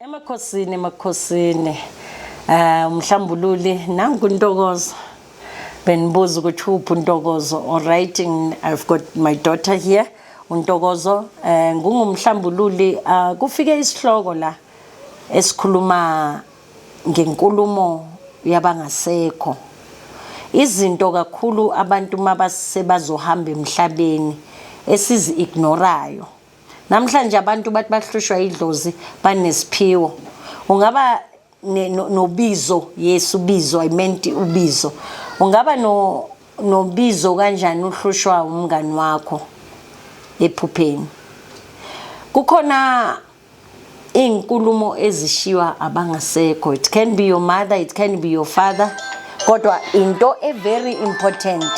Emakhosini umhlambululi nangu uNtokozo benibuza ukuthi uphi uNtokozo. All right, I've got my daughter here uNtokozo. Ngungumhlambululi kufike isihloko la esikhuluma ngenkulumo yabangasekho. Izinto kakhulu abantu mabasebazohamba emhlabeni esizi ignorayo. Namhlanje abantu bathi bahlushwa idlozi banesiphiwo. Ungaba nobizo, yes ubizo, I meant ubizo. Ungaba nobizo kanjani uhlushwa umngani wakho ephupheni. Kukhona inkulumo ezishiwa abangasekho. It can be your mother, it can be your father. Kodwa into very important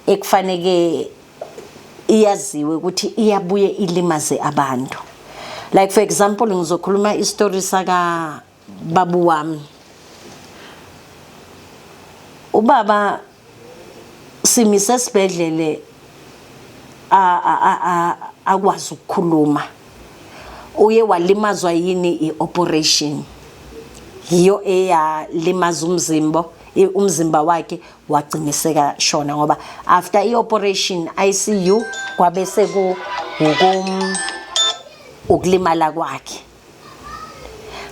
ekufanele iyaziwe ukuthi iyabuye ilimaze abantu. Like for example ngizokhuluma istory saka babu wami. Ubaba simise esibhedlele akwazi ukukhuluma. Uye walimazwa yini ioperation. Hiyo eyalimaza umzimba wakhe wagciniseka shona ngoba after ioperation ICU kwabe seku ukulimala kwakhe.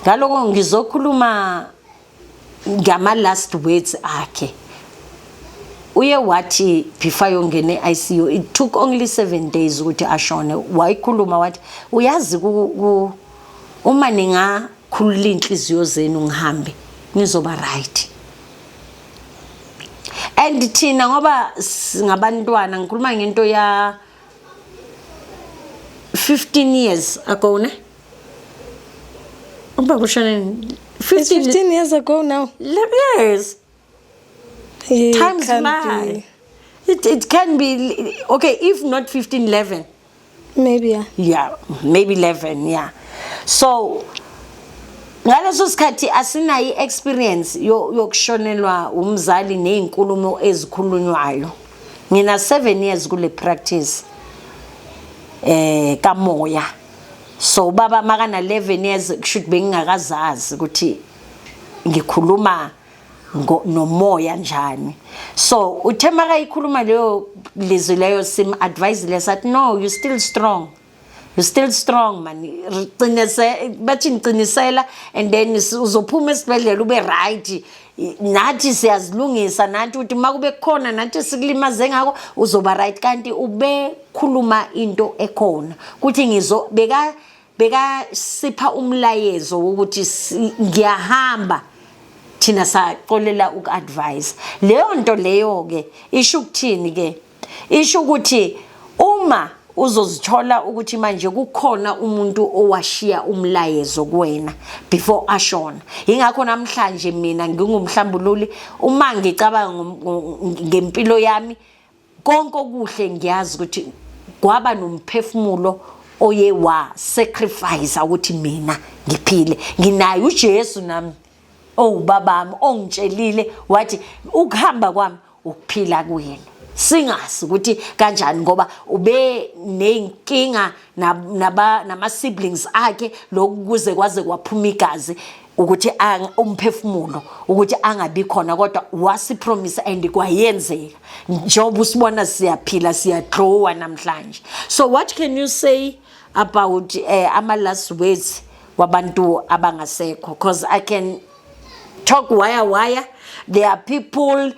Ngaloko ngizokhuluma ngama last words akhe. Uye wathi before yongene ICU it took only 7 days ukuthi ashone. Wayikhuluma wathi uyazi uma ningakhulula inhliziyo zenu ngihambe nizoba right. And thina ngoba ngabantwana ngikhuluma ngento ya 15 years ago ne. Uba kushone 15 years ago now. Yes. Time's fly. It can be okay if not 15, 11. Maybe yeah. Yeah, maybe 11, yeah. So ngaleso sikhathi asinayi experience yokushonelwa umzali nezinkulumo ezikhulunywayo. Ngina 7 years kule practice kamoya. So baba makana 11 years should be ngingakazazi ukuthi ngikhuluma nomoya njani. So uthe makayikhuluma leyo lizwi leyo sim advise lesathi no, you still strong. You're still strong man. Bathi ngiqinisela and then uzophuma esibhedlela ube right. Nathi siyazilungisa nathi uthi makube khona nathi sikulimaze ngako uzoba right kanti ube khuluma into ekhona. Kuthi beka sipha umlayezo ukuthi ngiyahamba thina saqolela ukuadvise. Leyo nto leyo ke isho ukuthini ke? Isho ukuthi uma uzozithola ukuthi manje kukhona umuntu owashiya umlayezo kuwena before ashona. Ingakho namhlanje mina ngingumhlambululi uma ngicabanga ngempilo yami konke okuhle ngiyazi ukuthi kwaba nomphefumulo oye wa sacrifice ukuthi mina ngiphile. Nginayo uJesu nami babami ongitshelile wathi ukuhamba kwami ukuphila kuyena. Singazi ukuthi kanjani ngoba ube nenkinga nama siblings akhe lokuze kwaze kwaphuma igazi ukuthi umphefumulo ukuthi angabi khona kodwa wasipromise and kwayenzeka. Njengoba usibona siyaphila siyagrow namhlanje. So what can you say about ama last words wabantu abangasekho? Because I can talk wire. There are people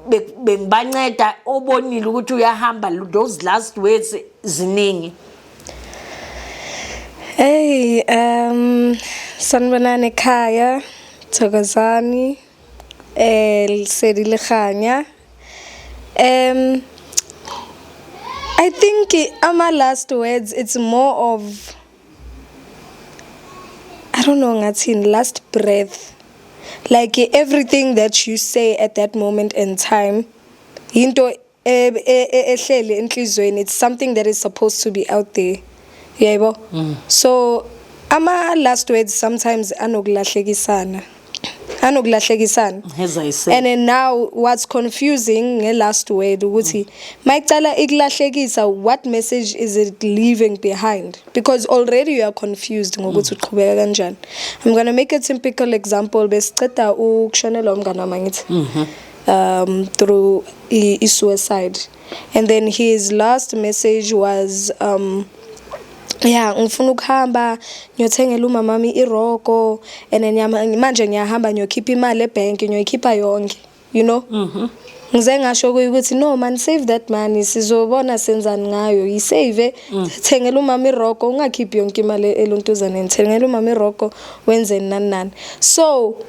bengibanceda obonile ukuthi uyahamba those last words ziningi. Hey sanibonani ekhaya Thokozani Lisedile Khanya. I think my last words it's more of I don't know ngathi last breath. Like everything that you say at that moment in time, into ehlele enhlizweni, it's something that is supposed to be out there. Yebo. So ama last words sometimes anokulahlekisana. Anokulahlekisana. As I said. And then now what's confusing last word ukuthi mayicala ikulahlekisa, what message is it leaving behind? Because already you are confused ngokuthi uqhubeka kanjani. I'm going to make a typical example. Besiceda ukushonela umngane wami ngithi through suicide. And then his last message was yeah, ngifuna ukuhamba ngiyothengela umamami iroko and then manje ngiyahamba ngiyokhipha imali ebank ngiyoyikhipha yonke, you know. Ngize ngasho ukuthi no man, save that money, sizobona senzani ngayo, yisave thengela umama iroko, ungakhiphi yonke imali elontuzaneni, thengela umama iroko wenzeni nani nani. So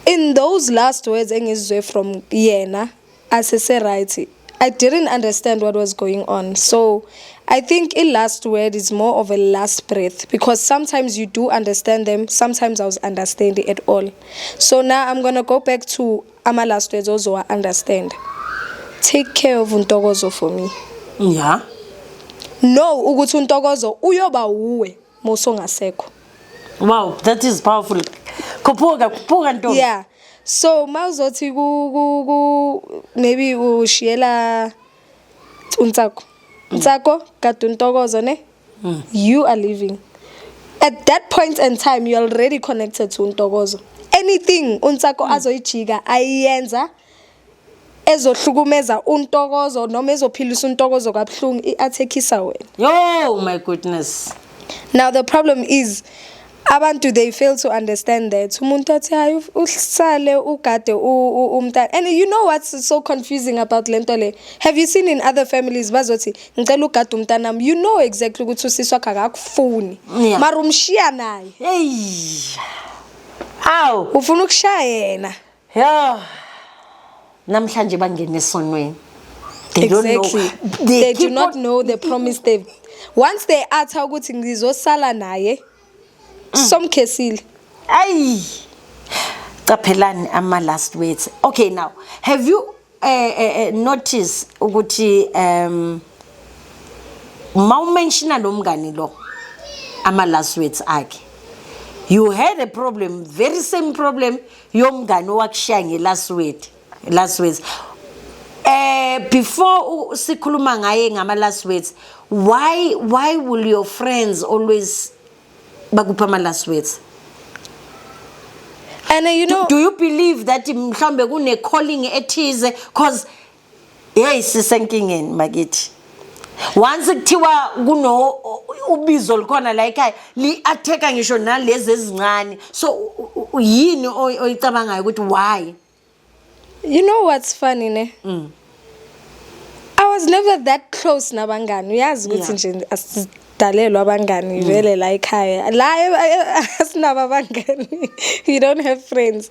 in those last words engizwe from yena asese right, I didn't understand what was going on. So I think a last word is more of a last breath, because sometimes you do understand them, sometimes I was understanding at all. So now I'm going to go back to my last words also I understand. Take care of untokozo for me. Yeah. No, ukuthi untokozo uyoba uwe mosongasekho. Wow, that is powerful. Kuphuka nto. Yeah. So mawuzothi maybe ushiyela uNtsako. UNtsako kade untokozo ne? You are living. At that point in time you are already connected to untokozo. Anything uNtsako azoyijika ayenza ezohlukumeza untokozo noma ezophilisa untokozo kabuhlungu iathekisa wena. Oh my goodness. Now the problem is abantu they fail to understand that umuntu athi hayi usale ugade umntana. And you know what's so confusing about lento le? Have you seen in other families bazothi ngicela ugade umntana, you know exactly ukuthi usisi wakhe akakufuni mara umshiya naye. Hey. Aw, ufuna ukushaya yena. Yeah. Namhlanje bangene esonweni. They don't Exactly. know. They do not know the promise they've. Once they athi ukuthi ngizosala naye somkhesile. Ay. Capelani ama last words. Okay, now have you noticed ukuthi mawumentiona lo mngani lo ama last words akhe? You had a problem, very same problem yomngani owakushaya ngelast words. Before sikhuluma ngaye ngama last words, why will your friends always bakupha ama last words? And you know, do you believe that mhlambe kune calling ethize, cause hey sisenkingeni makithi once kuthiwa kuno ubizo likhona la ekhaya li attacker ngisho nalezi ezincane, so yini oyicabangayo ukuthi why? You know what's funny ne? I was never that close nabangani. Uyazi ukuthi nje asidalelwa abangani vele la ekhaya. La asinaba abangani. You don't have friends.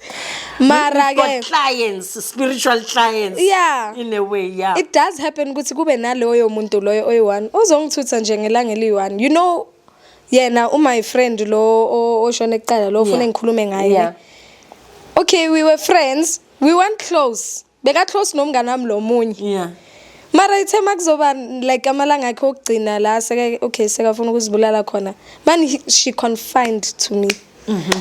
Mara ke clients, spiritual clients. Yeah. In a way, yeah. It does happen ukuthi kube naloyo muntu loyo oyi1 ozongithutha nje ngelanga eli1. You know, yena my friend lo oshone ekuqala lo ufuna ngikhulume ngaye. Yeah. Okay, we were friends. We weren't close. Beka close nomngane wami lo munye. Yeah. Mara ithe makuzoba like amalanga akhe okugcina la seke okay sekafuna ukuzibulala khona. Man she confined to me.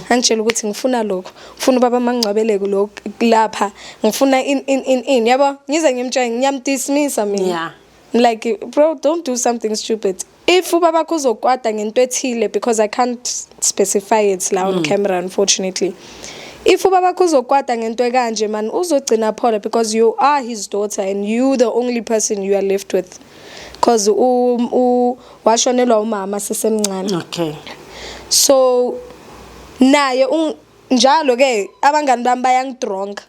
Angitshela ukuthi ngifuna lokho. Ngifuna baba mangcwabeleke lokho lapha. Ngifuna in yabo ngize ngimtshela ngiyamdismissa mina. Yeah. Like bro, don't do something stupid. If ubaba kuzokwata ngento ethile, because I can't specify it la on camera unfortunately. If ubaba kuzokwata ngento ekanje man uzogcina phola, because you are his daughter and you the only person you are left with, because washonelwa umama sesemncane. Okay. So naye njalo ke abangani bami bayangidronga.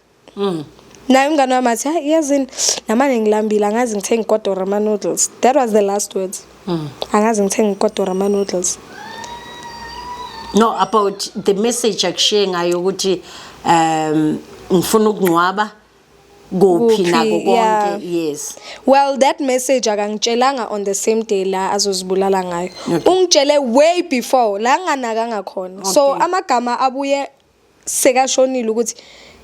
Naye umngane wami athi hayi yazini namanje ngilambile angazi ngithenga ikodwa ama noodles. That was the last words. Angazi ngithenga ikodwa ama noodles. No, about the message akushare ngayo ukuthi ngifuna ukungcwaba kuphi nako konke. Yes. Well, that message akangitshelanga on the same day la azozibulala ngayo. Ungitshele way before la nganaka ngakhona. So amagama abuye sekashonile ukuthi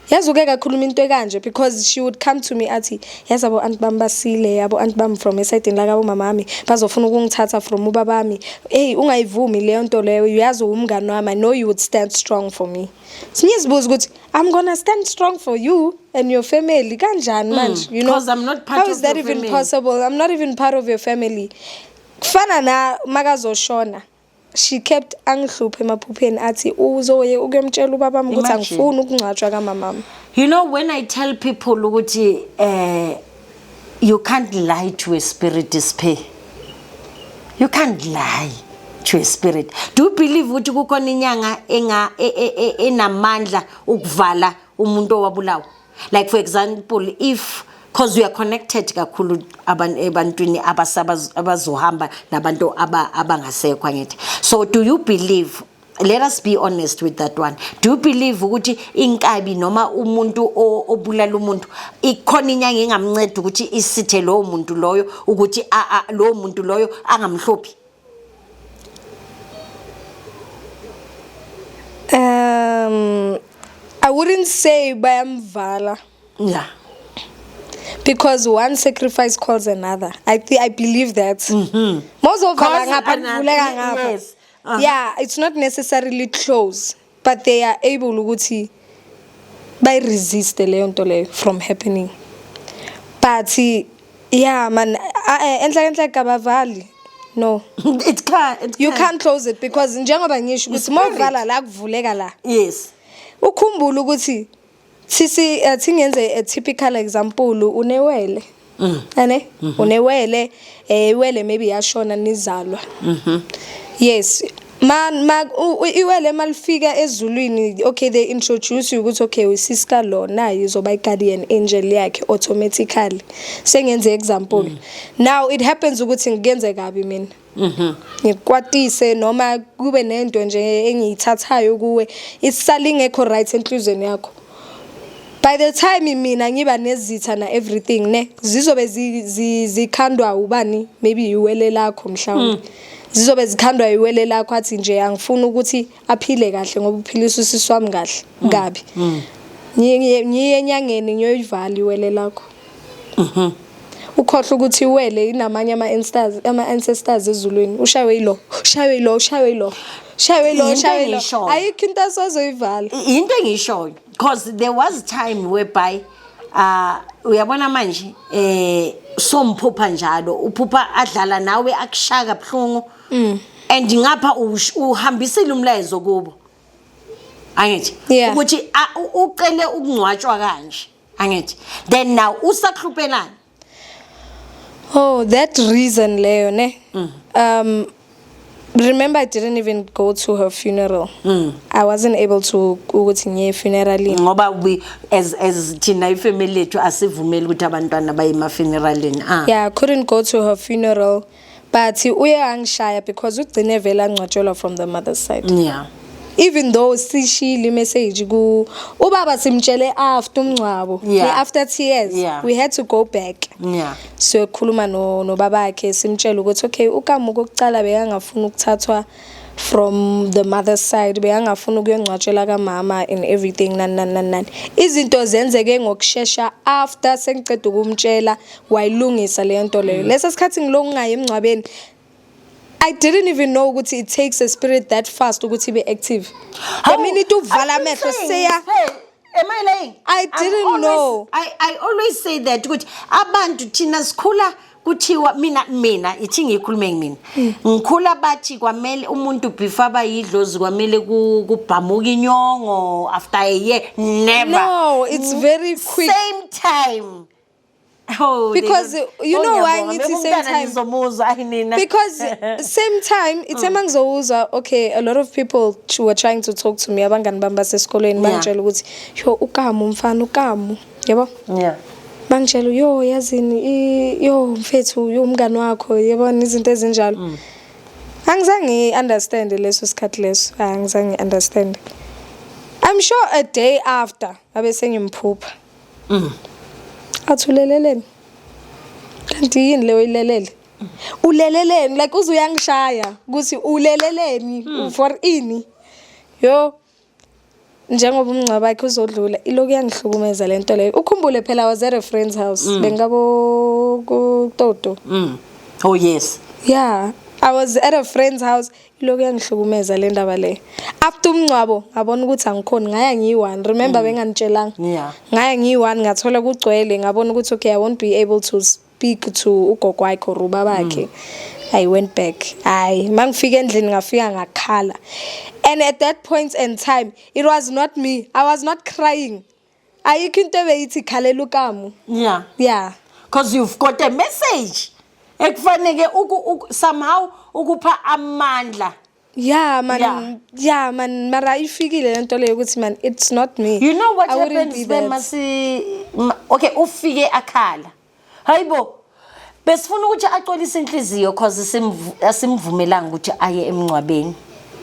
yazi uke kakhuluma into ekanje because she would come to me athi yazi abo aunt bami basile yabo aunt bami from esayidini la kabo mamami bazofuna ukungithatha from ubabami hey ungayivumi leyo nto leyo yazi umngani wami I know you would stand strong for me sinyezibuza ukuthi I'm gonna stand strong for you and your family kanjani manje you know because I'm not part how of is that your even family. possible I'm not even part of your family kufana na makazoshona she kept angihluphe emaphupheni athi uzoye ukuyomtshela ubaba mama ukuthi angifuni ukungcatshwa kamama. You know, when I tell people ukuthi you can't lie to a spirit display. You can't lie to a spirit. Do you believe ukuthi kukhona inyanga enamandla ukuvala umuntu owabulawa? Like for example, if because we are connected kakhulu ebantwini abazohamba nabantu abangasekho ngithi. So do you believe, let us be honest with that one, do you believe ukuthi inkabi noma umuntu obulala umuntu ikhona inyanga engamnceda ukuthi isithe lo muntu loyo ukuthi lo muntu loyo angamhlophi? I wouldn't say bayamvala. Yeah. Because one sacrifice calls another. I believe that. Most of yes. Yeah, it's not necessarily close, but they are able to by resist the leyo nto leyo from happening. But yeah, man, enhla kabavali. No. It can't. You can't close it because njengoba ngisho ukuthi movala la kuvuleka la. Yes. Ukhumbula ukuthi sisi thingenze a typical example unewele ane unewele iwele maybe yashona nizalwa yes iwele malifika ezulwini okay they introduce you ukuthi okay usisika lo naye uzoba guardian angel yakhe automatically sengenze example now it happens ukuthi ngiyenze kabi mina ngikwatise noma kube nento nje engiyithathayo kuwe isali ngekho right enhlizweni yakho. By the time mina ngiba nezitha na everything ne zizobe zikhandwa ubani maybe iwele lakho mhlawumbe zizobe zikhandwa iwele lakho athi nje angifuni ukuthi aphile kahle ngoba uphilisa usisi wami kahle ngabi ngiye enyangeni ngiyoyivala iwele lakho ukhohle ukuthi iwele inamanye ama ancestors ezulwini ushawe ilo ayikho into asozoyivala into engishoyo because there was time whereby uyabona manje somphupha njalo uphupha adlala nawe akushaka bhlungu and ngapha uhambisile umlayezo kubo angithi ukuthi ucele ukungcwatshwa kanje angithi then now usakhluphelana. Oh, that reason leyo ne remember I didn't even go to her funeral. I wasn't able to ukuthi ngiye funeralini ngoba we as thina ifamily lethu asivumeli ukuthi abantwana baye ema funeralini. Yeah, I couldn't go to her funeral but uye angishaya because ugcine vela ngcwatshelwa from the mother's side. Yeah. Even though sishile message ku ubaba simtshele after umncwabo after tears we had to go back so khuluma no babakhe simtshela ukuthi okay ukamuko okucala bekangafuna ukuthathwa from the mother's side bekangafuna ukuyongcwatshela kamama and everything nani izinto zenzeke ngokusheshsha after sengicede ukumtshela wayilungisa le nto leyo lesa sikhathi ngilongaye emncwabeni I didn't even know ukuthi it takes a spirit that fast ukuthi be active. The minute uvala amehlo seya. Am I lying? I didn't know. I always say that ukuthi abantu thina sikhula kuthiwa mina ithi ngikhulume ngimina. Ngikhula bathi kwamele umuntu before bayidlozi kwamele kubhamuka inyongo after a year never. No, it's very quick. Same time. Oh, because you know why it's the same time because same time it's amangizowuza okay a lot of people were trying to talk to me abangani bami basesikoleni bangitshela ukuthi yo ukamu mfana ukamu yabo bangitshela yo yazini yo mfethu yo umngani wakho yabona izinto ezinjalo angizange understand leso sikhathi leso angizange understand. I'm sure a day after abe sengimphupha athuleleleni kanti yini leyo ilelele uleleleni like uzuyangishaya ukuthi uleleleni for ini yo njengoba umncwabo wakhe uzodlula iloku yangihlukumeza lento leyo. Ukhumbule phela I was at a friend's house bengabo kuToto. Oh yes. Yeah, I was at a friend's house iloku yangihlukumeza le ndaba le. After umncwabo ngabona ukuthi angikhoni ngaya ngiyi1. Remember benganitshelanga. Yeah. Ngaya ngiyi1 ngathola kugcwele ngabona ukuthi okay I won't be able to speak to ugogo wakhe or ubaba wakhe. I went back. Mangifika endlini ngafika ngakhala. And at that point in time, it was not me. I was not crying. Ayikho into ebeyithi khalela uKamu. Yeah. Yeah. Because you've got a message. Ekufanele somehow ukupha amandla. Yeah, man. Yeah, man. Mara ifikile lento leyo ukuthi man it's not me. You know what I wouldn't happens be when okay, ufike akhala. Hayibo. Besifuna ukuthi axolise inhliziyo because asimvumelanga ukuthi aye emncwabeni.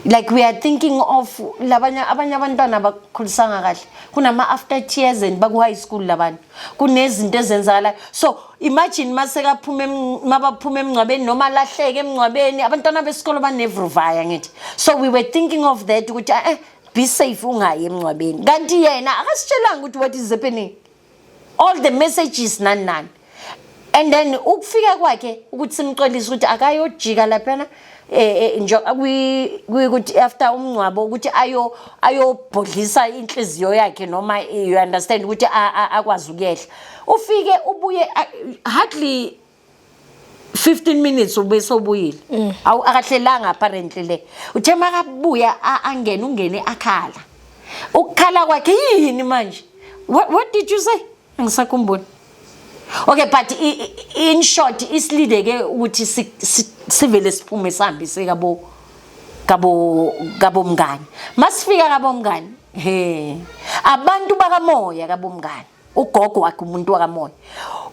Like we are thinking of abanye abantwana abakhulisanga kahle. Kunama after tears and baku high school labantu. Kunezinto ezenzakala. So imagine mabaphuma emncwabeni noma lahleke emncwabeni abantwana besikolo banevrovaya ngithi. So we were thinking of that ukuthi be safe ungayi emncwabeni. Kanti yena akasitshelanga ukuthi what is happening. All the messages none. And then ukufika kwakhe ukuthi simxolise ukuthi akayojika laphana nje ukuthi after umncwabo ukuthi ayobhodlisa inhliziyo yakhe noma you understand ukuthi akwazi ukuyehla. Ufike ubuye hardly 15 minutes ubesobuyile. Akahlelanga apparently le. Uthe makabuya ungene akhala. Ukukhala kwakhe yini manje? What did you say? Angisakhumbuli. Okay, but in short isilideke ukuthi sivele siphume sihambe kabo mngani. Masifika kabo mngani, abantu bakamoya kabo mngani. Ugogo wakhe umuntu wakamoya.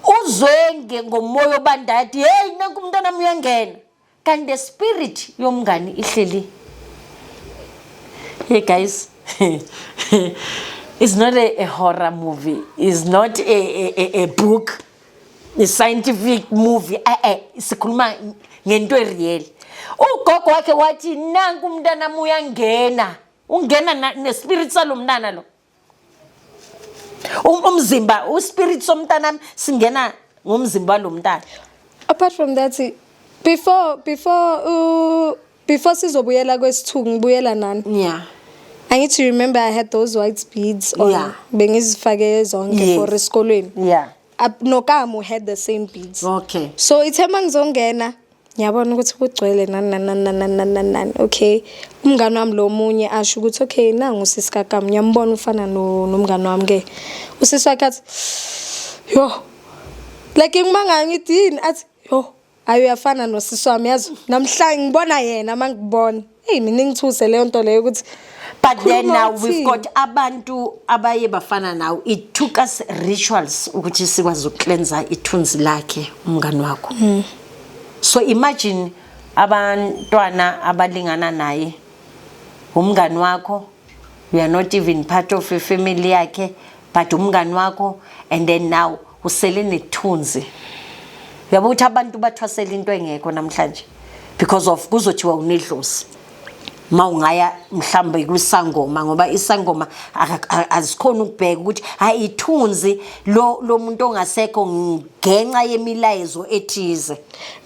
Uzwenge ngomoya obandathi, hey nanku umntana uyangena. Kanti the spirit yomngani ihleli. Hey guys. It's not a horror movie. It's not a book. A scientific movie. Sikhuluma ngento real. Ugogo wakhe wathi nanku umntana uyangena. Ungena nespirit salomntana lo. Umzimba, uspirit somntana singena ngomzimba lomntana. Apart from that, before sizobuyela kwesithu ngibuyela nani? Yeah. I need to remember I had those white beads on. Yeah. Bengizifake zonke for esikolweni. Yeah. Nokamu had the same beads. Okay. So ithe mangizongena ngiyabona ukuthi kugcwele nani. Okay. Umngane wami lo munye asho ukuthi okay nangu sisikakamu ngiyambona ufana nomngane wami ke. Usisi wakhe athi yo. Like ngimanga ngithini athi yo ayuyafana nosisi wami yazi namhlanje ngibona yena mangibona. Hey mina ngithuse leyo nto leyo ukuthi but then now we've got abantu abaye bafana now. It took us rituals ukuthi sikwazi ukcleanser ithunzi lakhe umngani wakho. So imagine abantwana abalingana naye umngani wakho, you are not even part of a family yakhe but umngani wakho, and then now usele nethunzi. Uyabo ukuthi abantu bathwasela into engekho namhlanje because of kuzothiwa unedlozi. Mawungaya mhlambe kwisangoma ngoba isangoma azikhona ukubheka ukuthi hayi ithunzi lo muntu ongasekho ngenxa yemilayezo ethize.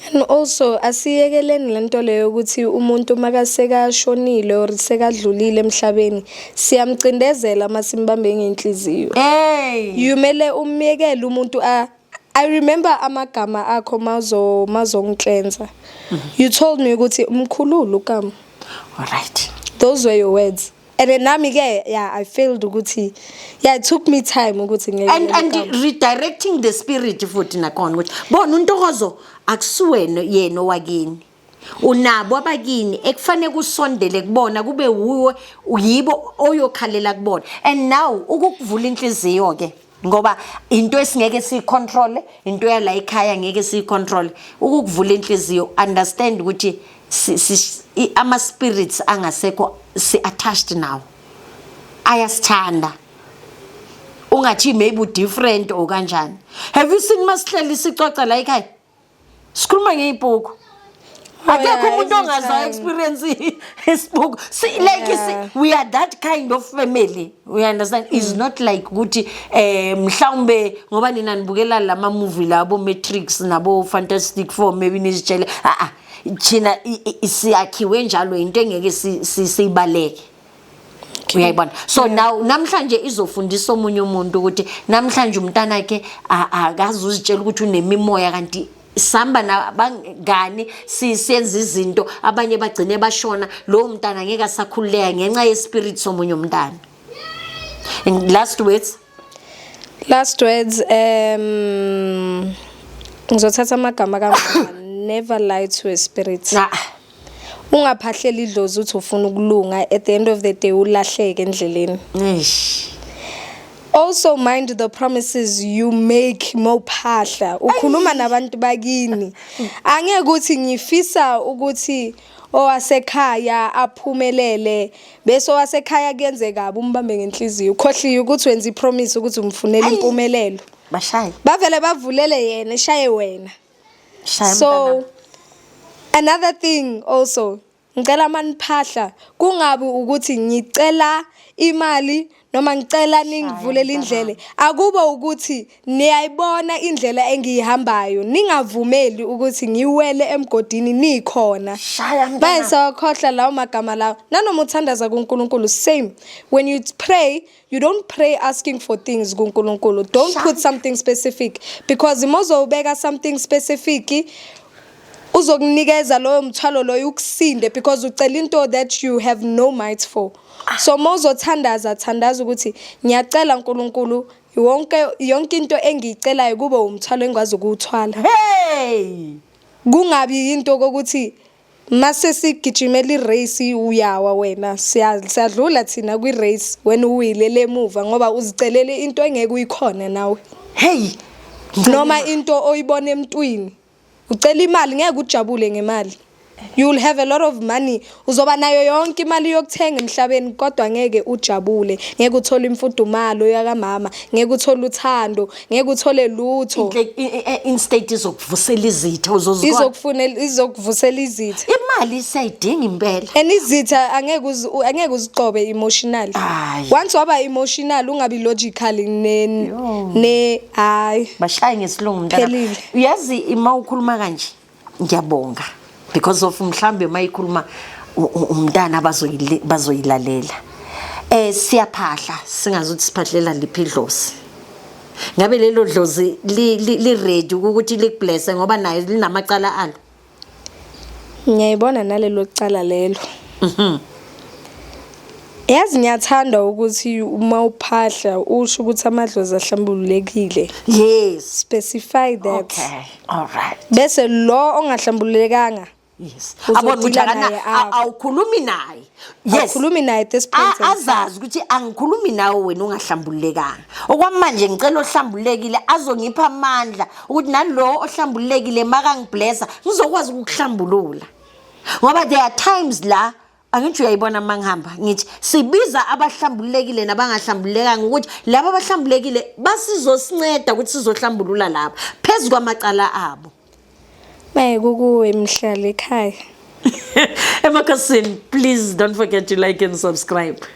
And also asiyekeleni lento leyo ukuthi umuntu makaseka shonile or sekadlulile emhlabeni siyamcindezela masimbambe ngenhliziyo. Hey, Yumele umyekele umuntu I remember amagama akho mazongicleanser. You told me ukuthi umkhululu uKamu. all right. Those were your words. And then nami ke I failed ukuthi it took me time ukuthi ngeke and redirecting the spirit futhi nakhona ukuthi bona untokozo akusuwena yena wakini. Unabo abakini ekufanele kusondele kubona kube uyibo oyokhalela kubona. And now ukuvula inhliziyo ke ngoba into esingeke siyicontrol, into yala ekhaya ngeke siyicontrol. Ukuvula inhliziyo understand ukuthi ama spirits angasekho si attached now. Ayasithanda. Ungathi maybe different or kanjani. Have you seen masihleli sicoca la ekhaya? Sikhuluma ngezibuku. akekho yeah, umuntu every ongaza time. experience ispook we are that kind of family, we understand. It's not like ukuthi mhlawumbe ngoba nina nibukela lama movie labo Matrix nabo Fantastic Four maybe nizitshele thina siyakhiwe njalo into engeke siyibaleke. Uyayibona. So now namhlanje izofundisa omunye umuntu ukuthi namhlanje umntana wakhe akazi uzitshela ukuthi unemimoya kanti samba nabangani sisenza izinto abanye bagcine bashona lo mntana ngeke asakhuleka ngenxa ye spirit somunye umntana. And last words ngizothatha amagama kaMama. Never lie to a spirit. Ungaphahlela idlozi uthi ufuna ukulunga, at the end of the day ulahleke endleleni. Also mind the promises you make mawuphahla. Ukhuluma nabantu bakini. Angeke ukuthi ngifisa ukuthi owasekhaya aphumelele bese owasekhaya kuyenze kabi umbambe ngenhliziyo. Ukhohliwe ukuthi wenza ipromise ukuthi umfunela impumelelo. Bashaye. Bavele bavulele yena eshaye wena. So another thing also, ngicela maniphahla kungabi ukuthi ngicela imali noma ngicela ningivulele indlela, akuba ukuthi niyayibona indlela engiyihambayo, ningavumeli ukuthi ngiwele emgodini nikhona. Bese wakhohla lawo magama lawo. Nanoma uthandaza kuNkulunkulu same. When you pray, you don't pray asking for things kuNkulunkulu. Don't put something specific, because imozo ubeka something specific uzokunikeza loyo mthwalo loyo ukusinde, because ucela into that you have no might for. So mozothandaza thandaza ukuthi ngiyacela uNkulunkulu yonke into engiyicelayo kube umthwalo engikwazi ukuthwala. Kungabi into kokuthi mase sigijimela irace uyawa wena, siyadlula thina kwi race wena uwile lemuva ngoba uzicelele into engeke uyikhona nawe. Noma into oyibona emntwini ucela imali ngeke ujabule ngemali. You will have a lot of money, uzoba nayo yonke imali yokuthenga emhlabeni kodwa ngeke ujabule, ngeke uthole imfudumalo yakamama, ngeke uthole uthando, ngeke uthole lutho. Instead izokuvusela izitha izokuvusela izitha. Imali sayidinga impela. Izitha angeke uziqobe emotionally. Once waba emotional ungabi logical ne bashaye ngesilungu mntana. Uyazi ima ukhuluma kanje ngiyabonga, because of mhlambe mayikhuluma umntana bazoyilalela. Siyaphahla singazuthi siphahlela liphidlozi. Ngabe lelo dlozi li ready ukuthi likublesse ngoba nayo linamacala alo. Ngiyayibona nalelo cala lelo. Yazi ngiyathanda ukuthi uma uphahla usho ukuthi amadlozi ahlambululekile. Yes, specify that. Okay, all right. Bese lo ongahlambululekanga, yes, abona ukuthi awukhulumi naye. Yes, ukhulumi naye at this point. Azazi ukuthi angikhulumi nawe wena ungahlambululekanga. Okwamanje ngicela ohlambululekile azongipha amandla ukuthi nalo ohlambululekile maka ngiblessa ngizokwazi ukuhlambulula. Ngoba there are times la angithi uyayibona mangihamba ngithi sibiza abahlambulekile nabangahlambulekanga ukuthi laba abahlambulekile basizosinceda ukuthi sizohlambulula laba phezulu kwamacala abo. Kukuwe emhlala ekhaya. Emakhasini, please don't forget to like and subscribe.